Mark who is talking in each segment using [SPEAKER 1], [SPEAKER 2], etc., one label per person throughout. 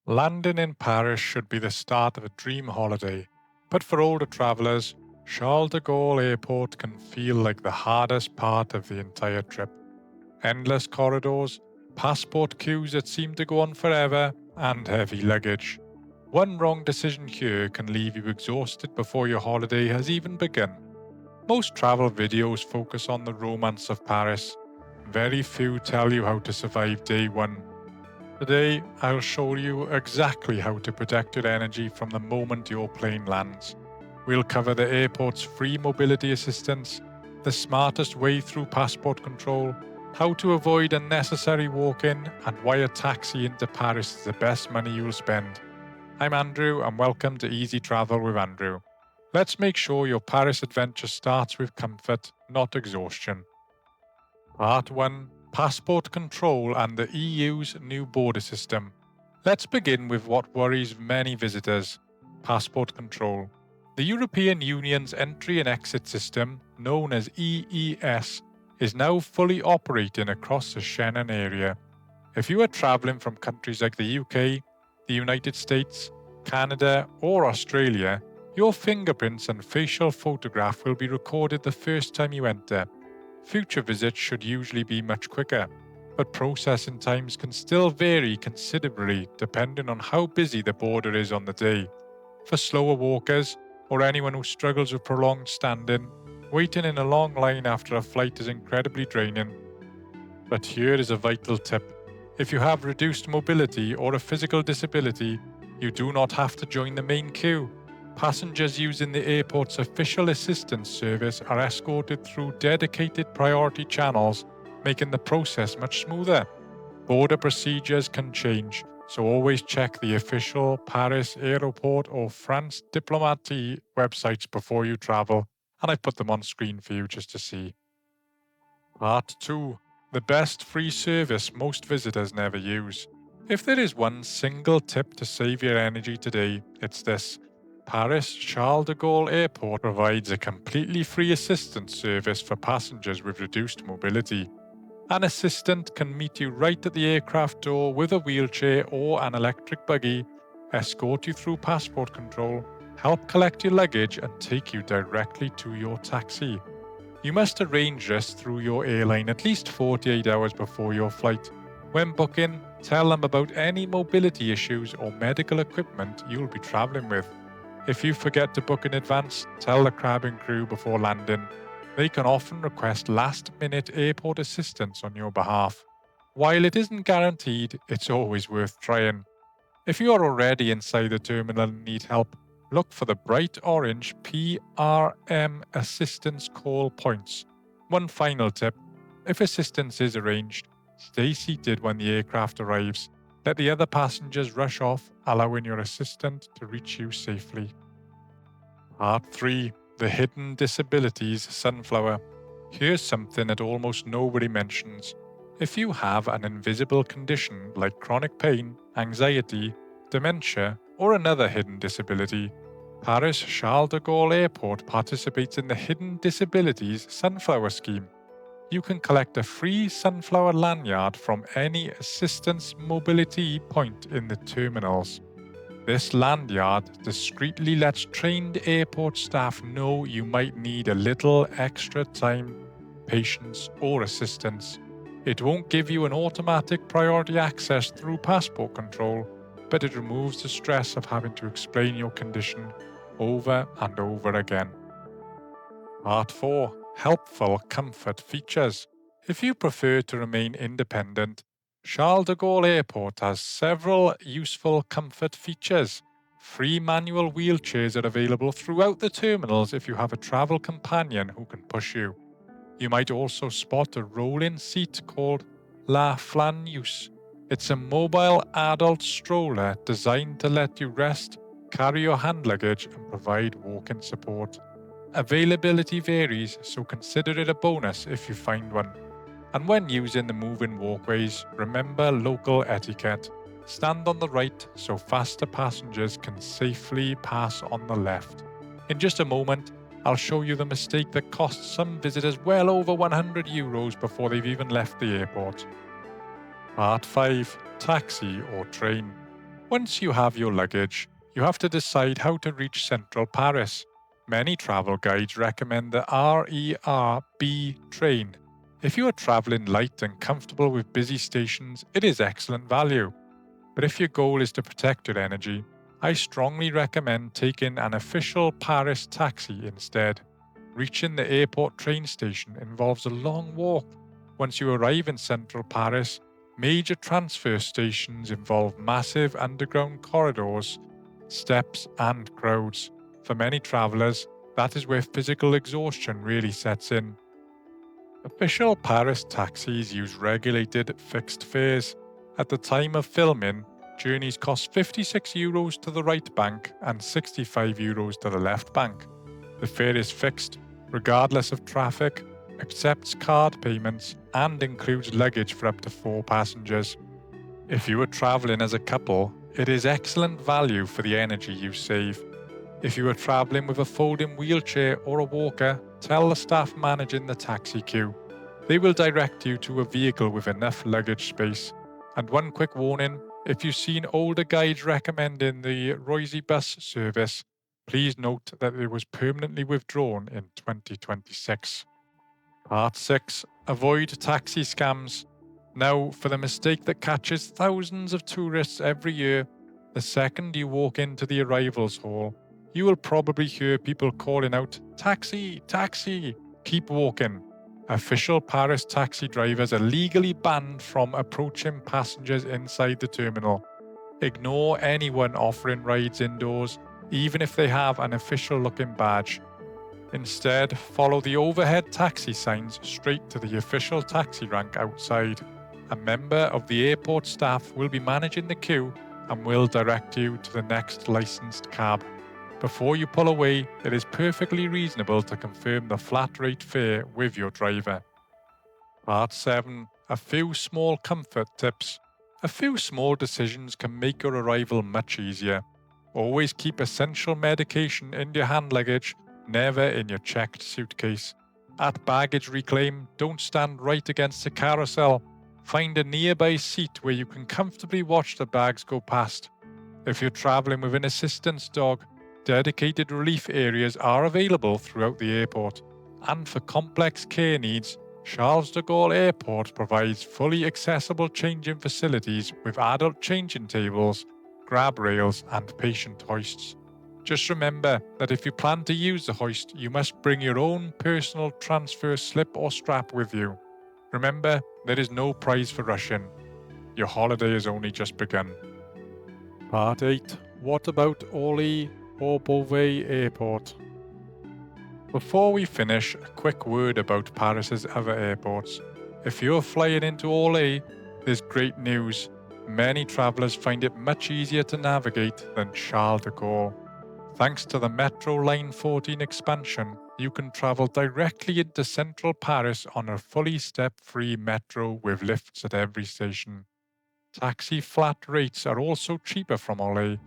[SPEAKER 1] Landing in Paris should be the start of a dream holiday, but for older travellers, Charles de Gaulle Airport can feel like the hardest part of the entire trip. Endless corridors, passport queues that seem to go on forever, and heavy luggage. One wrong decision here can leave you exhausted before your holiday has even begun. Most travel videos focus on the romance of Paris. Very few tell you how to survive day one. Today, I'll show you exactly how to protect your energy from the moment your plane lands. We'll cover the airport's free mobility assistance, the smartest way through passport control, how to avoid unnecessary walk-in, and why a taxi into Paris is the best money you'll spend. I'm Andrew, and welcome to Easy Travel with Andrew. Let's make sure your Paris adventure starts with comfort, not exhaustion. Part 1. Passport control and the EU's new border system. Let's begin with what worries many visitors: passport control. The European Union's entry and exit system, known as EES, is now fully operating across the Schengen area. If you are travelling from countries like the UK, the United States, Canada, or Australia, your fingerprints and facial photograph will be recorded the first time you enter. Future visits should usually be much quicker, but processing times can still vary considerably depending on how busy the border is on the day. For slower walkers, or anyone who struggles with prolonged standing, waiting in a long line after a flight is incredibly draining. But here is a vital tip. If you have reduced mobility or a physical disability, you do not have to join the main queue. Passengers using the airport's official assistance service are escorted through dedicated priority channels, making the process much smoother. Border procedures can change, so always check the official Paris Aéroport or France Diplomatie websites before you travel, and I've put them on screen for you just to see. Part 2. The best free service most visitors never use. If there is one single tip to save your energy today, it's this. Paris Charles de Gaulle Airport provides a completely free assistance service for passengers with reduced mobility. An assistant can meet you right at the aircraft door with a wheelchair or an electric buggy, escort you through passport control, help collect your luggage, and take you directly to your taxi. You must arrange this through your airline at least 48 hours before your flight. When booking, tell them about any mobility issues or medical equipment you'll be travelling with. If you forget to book in advance, tell the cabin crew before landing. They can often request last-minute airport assistance on your behalf. While it isn't guaranteed, it's always worth trying. If you are already inside the terminal and need help, look for the bright orange PRM assistance call points. One final tip: if assistance is arranged, stay seated when the aircraft arrives. Let the other passengers rush off, allowing your assistant to reach you safely. Part 3. The hidden disabilities sunflower. Here's something that almost nobody mentions. If you have an invisible condition like chronic pain, anxiety, dementia, or another hidden disability, Paris Charles de Gaulle Airport participates in the Hidden Disabilities Sunflower Scheme. You can collect a free sunflower lanyard from any assistance mobility point in the terminals. This lanyard discreetly lets trained airport staff know you might need a little extra time, patience, or assistance. It won't give you an automatic priority access through passport control, but it removes the stress of having to explain your condition over and over again. Part 4. Helpful comfort features. If you prefer to remain independent, Charles de Gaulle Airport has several useful comfort features. Free manual wheelchairs are available throughout the terminals if you have a travel companion who can push you. You might also spot a roll-in seat called La Flaneuse. It's a mobile adult stroller designed to let you rest, carry your hand luggage, and provide walk-in support. Availability varies, so consider it a bonus if you find one. And when using the moving walkways, remember local etiquette. Stand on the right so faster passengers can safely pass on the left. In just a moment, I'll show you the mistake that costs some visitors well over €100 before they've even left the airport. Part 5. Taxi or train. Once you have your luggage, you have to decide how to reach central Paris. Many travel guides recommend the RER-B train. If you are traveling light and comfortable with busy stations, it is excellent value. But if your goal is to protect your energy, I strongly recommend taking an official Paris taxi instead. Reaching the airport train station involves a long walk. Once you arrive in central Paris, major transfer stations involve massive underground corridors, steps, and crowds. For many travelers, that is where physical exhaustion really sets in. Official Paris taxis use regulated fixed fares. At the time of filming, journeys cost €56 to the right bank and €65 to the left bank. The fare is fixed, regardless of traffic, accepts card payments, and includes luggage for up to 4 passengers. If you are traveling as a couple, it is excellent value for the energy you save. If you are traveling with a folding wheelchair or a walker, tell the staff managing the taxi queue. They will direct you to a vehicle with enough luggage space. And one quick warning, if you've seen older guides recommending the Roisy bus service, please note that it was permanently withdrawn in 2026. Part 6. Avoid taxi scams. Now, for the mistake that catches thousands of tourists every year, the second you walk into the arrivals hall, you will probably hear people calling out, "Taxi, taxi!" Keep walking. Official Paris taxi drivers are legally banned from approaching passengers inside the terminal. Ignore anyone offering rides indoors, even if they have an official-looking badge. Instead, follow the overhead taxi signs straight to the official taxi rank outside. A member of the airport staff will be managing the queue and will direct you to the next licensed cab. Before you pull away, it is perfectly reasonable to confirm the flat rate fare with your driver. Part 7. A few small comfort tips. A few small decisions can make your arrival much easier. Always keep essential medication in your hand luggage, never in your checked suitcase. At baggage reclaim, don't stand right against the carousel. Find a nearby seat where you can comfortably watch the bags go past. If you're traveling with an assistance dog, dedicated relief areas are available throughout the airport. And for complex care needs, Charles de Gaulle Airport provides fully accessible changing facilities with adult changing tables, grab rails, and patient hoists. Just remember that if you plan to use the hoist, you must bring your own personal transfer slip or strap with you. Remember, there is no prize for rushing. Your holiday has only just begun. Part 8. What about Orly or Beauvais Airport? Before we finish, a quick word about Paris's other airports. If you're flying into Orly, there's great news. Many travellers find it much easier to navigate than Charles de Gaulle. Thanks to the Metro Line 14 expansion, you can travel directly into central Paris on a fully step-free metro with lifts at every station. Taxi flat rates are also cheaper from Orly,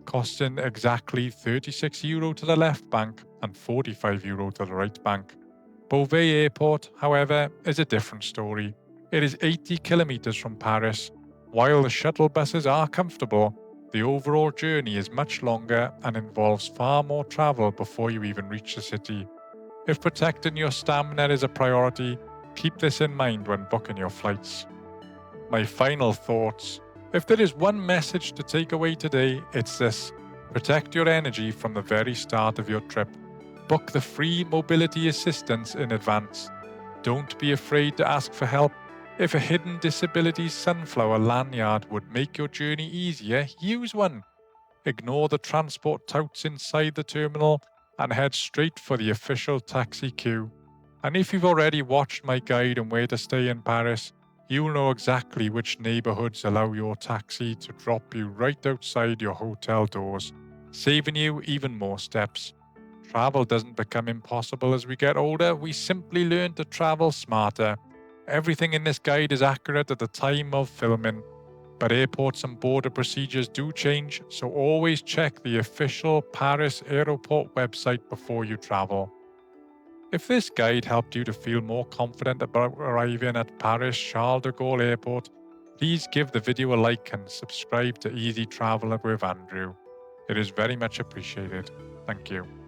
[SPEAKER 1] costing exactly €36 to the left bank and €45 to the right bank. Beauvais Airport, however, is a different story. It is 80 kilometers from Paris. While the shuttle buses are comfortable, the overall journey is much longer and involves far more travel before you even reach the city. If protecting your stamina is a priority, keep this in mind when booking your flights. My final thoughts. If there is one message to take away today, it's this. Protect your energy from the very start of your trip. Book the free mobility assistance in advance. Don't be afraid to ask for help. If a hidden disabilities sunflower lanyard would make your journey easier, use one. Ignore the transport touts inside the terminal and head straight for the official taxi queue. And if you've already watched my guide on where to stay in Paris, you'll know exactly which neighborhoods allow your taxi to drop you right outside your hotel doors, saving you even more steps. Travel doesn't become impossible as we get older, we simply learn to travel smarter. Everything in this guide is accurate at the time of filming, but airports and border procedures do change, so always check the official Paris Aéroport website before you travel. If this guide helped you to feel more confident about arriving at Paris Charles de Gaulle Airport, Please give the video a like and subscribe to Easy Traveller with Andrew. It is very much appreciated. Thank you.